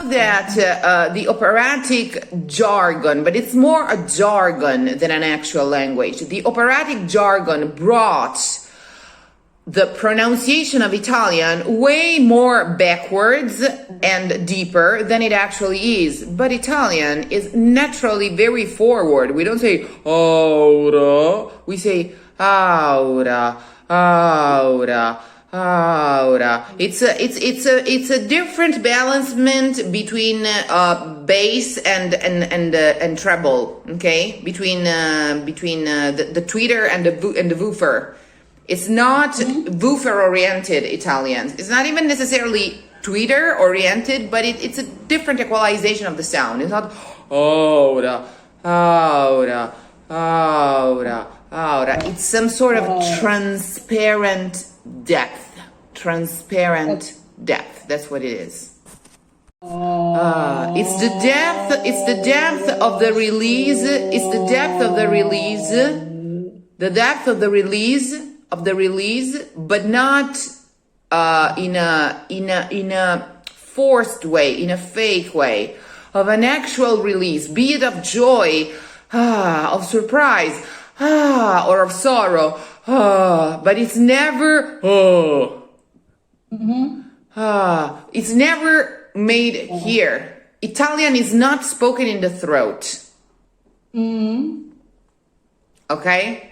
that the operatic jargon, but it's more a jargon than an actual language. The operatic jargon brought the pronunciation of Italian way more backwards and deeper than it actually is. But Italian is naturally very forward. We don't say ora, we say aura, aura. Aura. It's a different balancement between bass and treble. Okay, between the tweeter and the woofer. It's not woofer oriented Italian. It's not even necessarily tweeter oriented, but it's a different equalization of the sound. It's not aura, aura, aura, aura. It's some sort of transparent depth. Transparent depth. That's what it is. It's the depth. It's the depth of the release. It's the depth of the release. The depth of the release but not in a forced way, in a fake way, of an actual release, be it of joy, of surprise, or of sorrow. But it's never it's never made here. Italian is not spoken in the throat. Okay?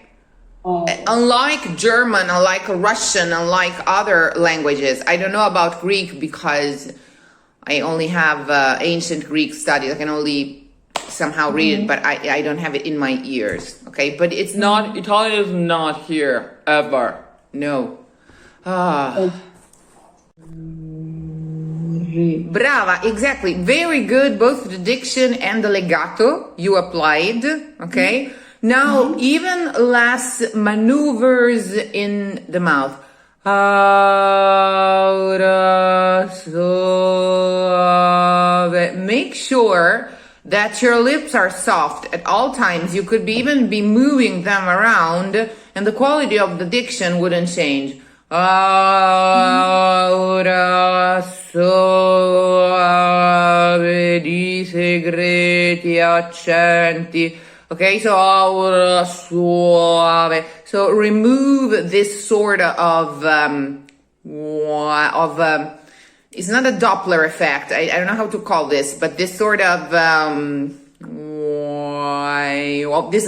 Unlike German, unlike Russian, unlike other languages. I don't know about Greek because I only have ancient Greek studies. I can only somehow read it, but I don't have it in my ears. Okay? But it's not, Italian is not here, ever. No. Brava, exactly. Very good, both the diction and the legato you applied, okay? Now, even less maneuvers in the mouth. Make sure that your lips are soft at all times. You could even be moving them around and the quality of the diction wouldn't change. Aura soave di segreti accenti. Okay, so aura suave. So remove this sort of it's not a Doppler effect. I don't know how to call this, but this sort of this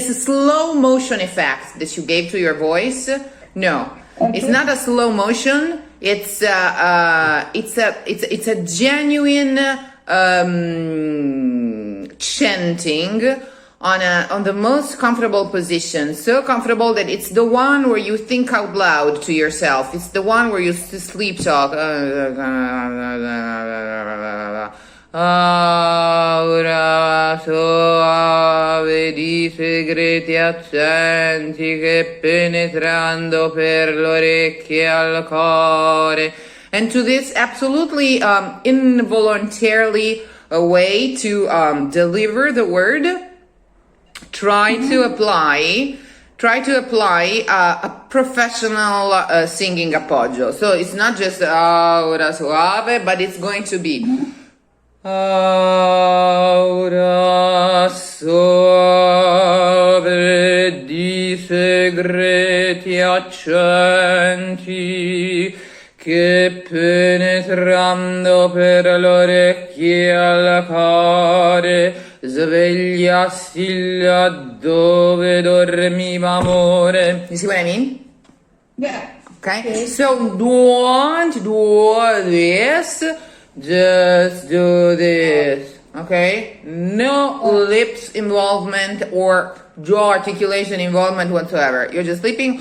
is slow motion effect that you gave to your voice. No. Okay. It's not a slow motion. It's a genuine chanting on the most comfortable position. So comfortable that it's the one where you think out loud to yourself. It's the one where you sleep talk. Aura soave di segreti accenti che penetrando per l'orecchie al core. And to this absolutely involuntarily a way to deliver the word, try to apply a professional singing appoggio. So it's not just aura soave, but it's going to be aura soave di segreti accenti che penetrando per l'orecchie al cuore svegliassi laddove dormiva amore. You see what I mean? Yeah. Okay. So don't do this. Just do this, okay? No lips involvement or jaw articulation involvement whatsoever. You're just sleeping,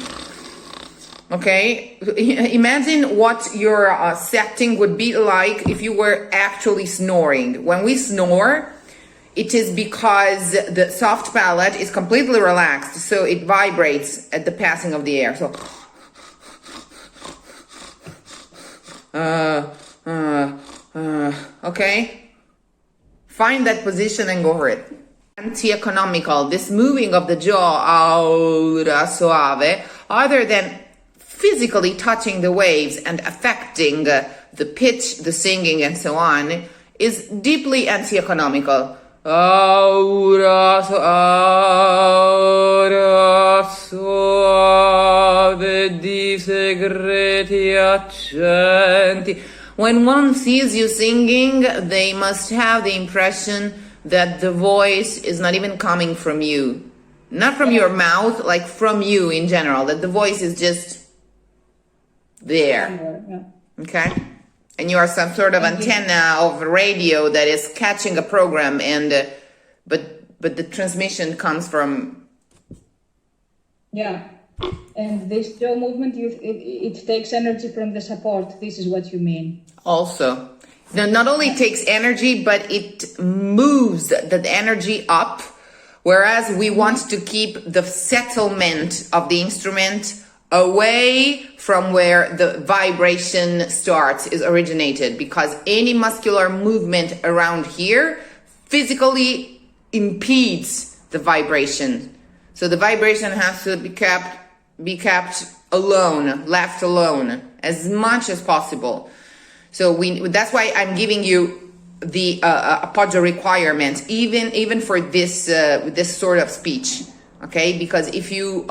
okay? Imagine what your setting would be like if you were actually snoring. When we snore, it is because the soft palate is completely relaxed, so it vibrates at the passing of the air. So, okay? Find that position and go for it. Anti-economical, this moving of the jaw, aura soave, other than physically touching the waves and affecting pitch, the singing, and so on, is deeply anti-economical. Aura soave di segreti accenti. When one sees you singing, they must have the impression that the voice is not even coming from you. Not from your mouth, like from you in general, that the voice is just there. Okay? And you are some sort of antenna of radio that is catching a program, and but the transmission comes from. Yeah, and this jaw movement, it takes energy from the support. This is what you mean. Also, now, not only takes energy, but it moves that energy up. Whereas we want to keep the settlement of the instrument away from where the vibration starts, is originated, because any muscular movement around here physically impedes the vibration. So the vibration has to be kept alone, left alone as much as possible. So that's why I'm giving you the appoggio requirement, even for this this sort of speech, okay? Because if you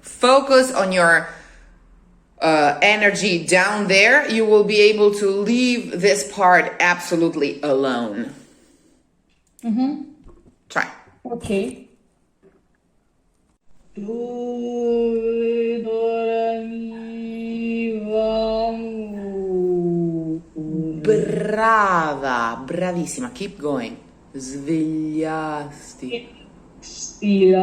focus on your energy down there, you will be able to leave this part absolutely alone. Try. Okay. Brava, bravissima. Keep going. Svegliasti. Stila,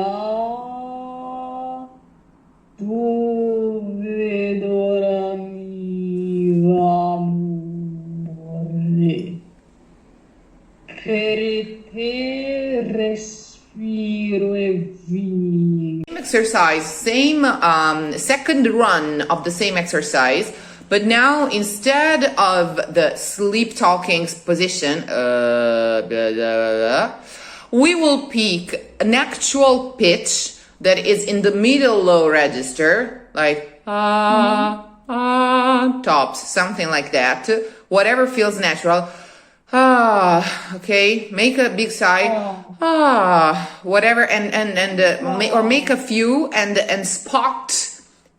tu vedora mi amore, per te respiro e vivo. Same exercise, same second run of the same exercise. But now, instead of the sleep talking position, we will pick an actual pitch that is in the middle low register, like tops, something like that. Whatever feels natural. Okay, make a big sigh. Whatever, or make a few and spot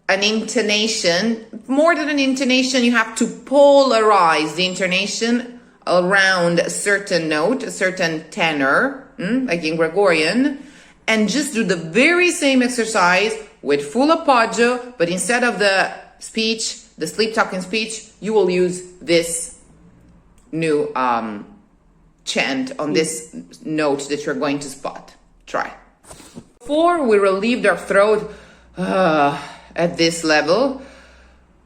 an intonation. More than an intonation, you have to polarize the intonation around a certain note, a certain tenor, like in Gregorian, and just do the very same exercise with full appoggio, but instead of the speech, the sleep talking speech, you will use this new chant on this note that you're going to spot. Try. Before we relieved our throat at this level,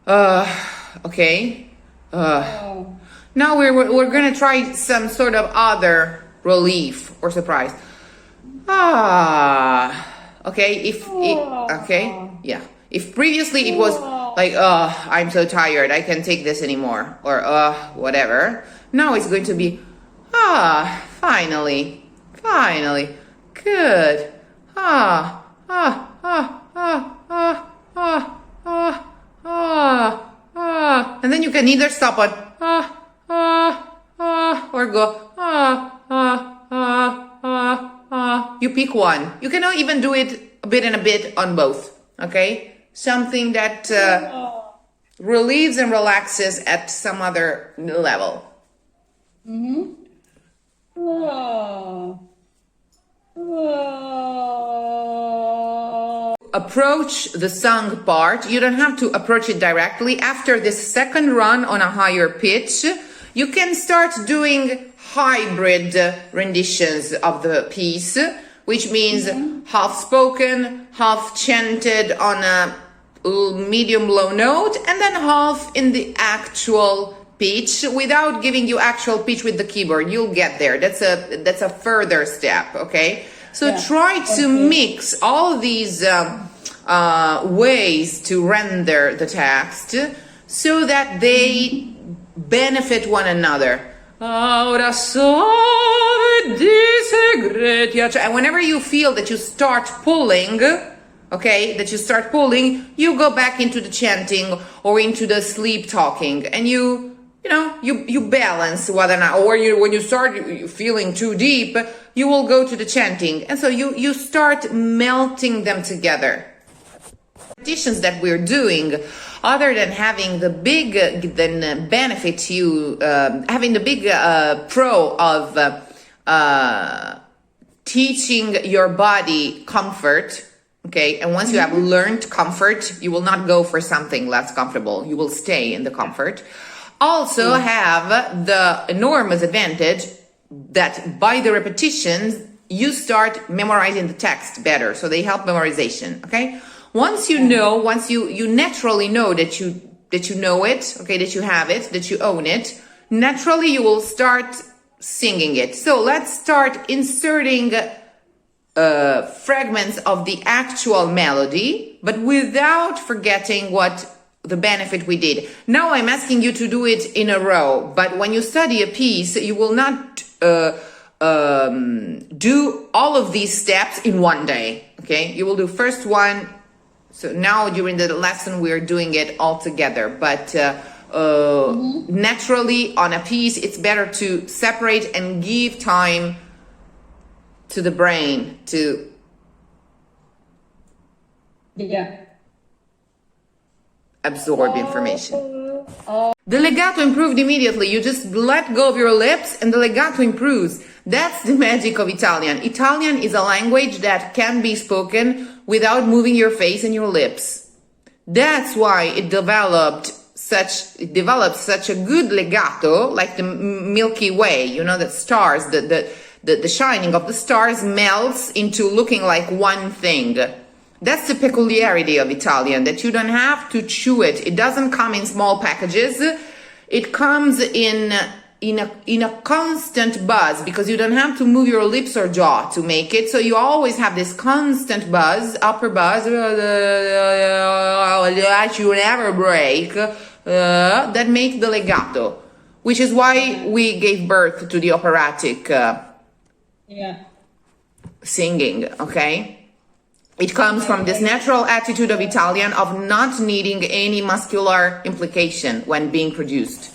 okay. Now we're gonna try some sort of other relief or surprise. Okay. If previously it was like, I'm so tired, I can't take this anymore, or whatever. Now it's going to be, finally, good. And then you can either stop on or go You pick one. You can even do it a bit and a bit on both. Okay, something that relieves and relaxes at some other level. Approach the sung part. You don't have to approach it directly. After this second run on a higher pitch, you can start doing hybrid renditions of the piece, which means half spoken, half chanted on a medium low note, and then half in the actual pitch without giving you actual pitch with the keyboard. You'll get there. That's a further step. Okay. So try to mix all these ways to render the text so that they benefit one another. And whenever you feel that you start pulling, okay, that you start pulling, you go back into the chanting or into the sleep talking, and you balance whether or not, or when you start feeling too deep, you will go to the chanting, and so you start melting them together. Repetitions that we're doing, other than having the big benefit to you, having the big pro of teaching your body comfort. Okay, and once you have learned comfort, you will not go for something less comfortable. You will stay in the comfort. Also have the enormous advantage that by the repetitions, you start memorizing the text better. So they help memorization, okay? Once you know, once you naturally know that you know it, okay, that you have it, that you own it, naturally you will start singing it. So let's start inserting fragments of the actual melody, but without forgetting what the benefit we did. Now I'm asking you to do it in a row, but when you study a piece, you will not do all of these steps in one day, okay? You will do first one. So now during the lesson, we're doing it all together, but naturally on a piece, it's better to separate and give time to the brain to absorb information. The legato improved immediately. You just let go of your lips and the legato improves. That's the magic of Italian. Italian is a language that can be spoken without moving your face and your lips. That's why it developed such a good legato, like the Milky Way, you know, the stars, the shining of the stars melts into looking like one thing. That's the peculiarity of Italian, that you don't have to chew it. It doesn't come in small packages. It comes in a constant buzz, because you don't have to move your lips or jaw to make it. So you always have this constant buzz, upper buzz, that you never break, that make the legato, which is why we gave birth to the operatic singing, okay? It comes from this natural attitude of Italian of not needing any muscular implication when being produced.